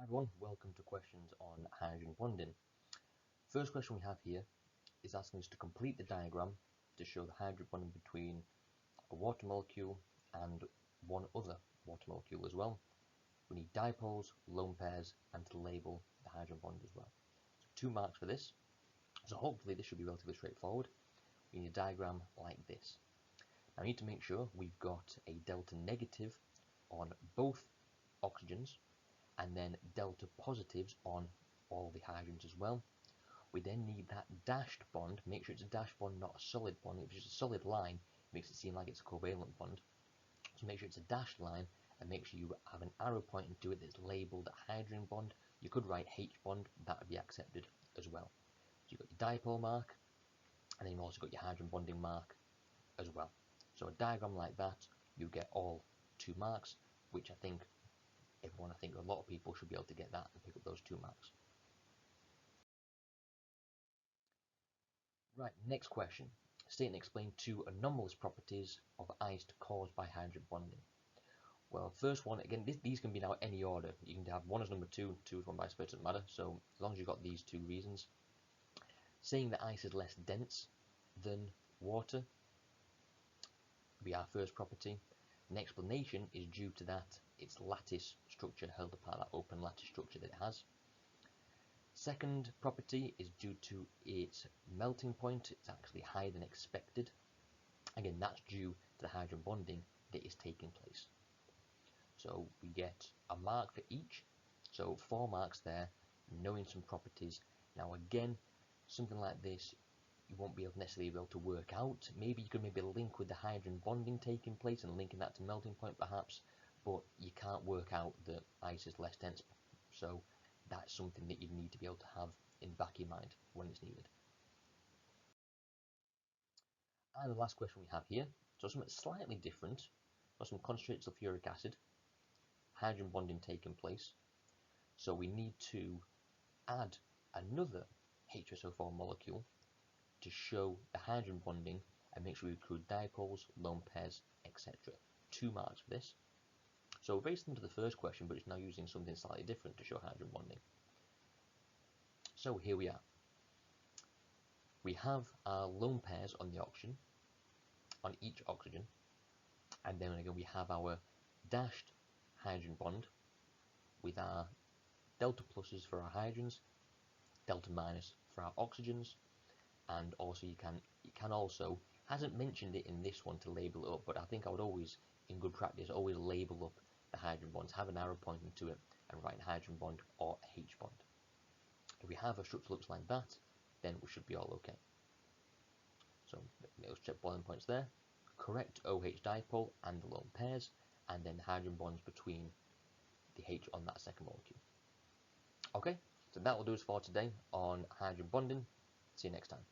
Everyone, welcome to questions on hydrogen bonding. First question we have here is asking us to complete the diagram to show the hydrogen bonding between a water molecule and one other water molecule as well. We need dipoles, lone pairs, and to label the hydrogen bond as well. So 2 marks for this. So hopefully this should be relatively straightforward. We need a diagram like this. Now we need to make sure we've got a delta negative on both oxygens and then delta positives on all the hydrogens as well. We then need that dashed bond. Make sure it's a dashed bond, not a solid bond. If it's just a solid line, it makes it seem like it's a covalent bond. So make sure it's a dashed line and make sure you have an arrow pointing to it that's labeled hydrogen bond. You could write H bond, that would be accepted as well. So you've got your dipole mark, and then you've also got your hydrogen bonding mark as well. So a diagram like that, you get all 2 marks, which I think a lot of people should be able to get that and pick up those 2 marks. Right, next question. State and explain 2 anomalous properties of ice caused by hydrogen bonding. Well, first one, again, these can be now any order. You can have 1 as number 2, 2 as 1 vice versa, doesn't matter. So as long as you've got these 2 reasons. Saying that ice is less dense than water will be our first property. An explanation is due to that its lattice structure held apart, that open lattice structure that it has. Second property is due to its melting point. It's actually higher than expected. Again, that's due to the hydrogen bonding that is taking place. So we get a mark for each. So 4 marks there, knowing some properties. Now again, something like this, you won't be necessarily able to work out. Maybe you could link with the hydrogen bonding taking place and linking that to melting point perhaps, but you can't work out that ice is less dense. So that's something that you need to be able to have in back of your mind when it's needed. And the last question we have here, so something slightly different, got some concentrated sulfuric acid, hydrogen bonding taking place. So we need to add another H2SO4 molecule to show the hydrogen bonding and make sure we include dipoles, lone pairs, etc. 2 marks for this. So very similar to the first question, but it's now using something slightly different to show hydrogen bonding. So here we are. We have our lone pairs on the oxygen, on each oxygen, and then again we have our dashed hydrogen bond with our delta pluses for our hydrogens, delta minus for our oxygens, and also you can also, hasn't mentioned it in this one to label it up, but I think I would always, in good practice, always label up the hydrogen bonds, have an arrow pointing to it and write hydrogen bond or H bond. If we have a structure that looks like that, then we should be all okay. So let's check boiling points there. Correct OH dipole and the lone pairs, and then the hydrogen bonds between the H on that second molecule. Okay, so that will do us for today on hydrogen bonding. See you next time.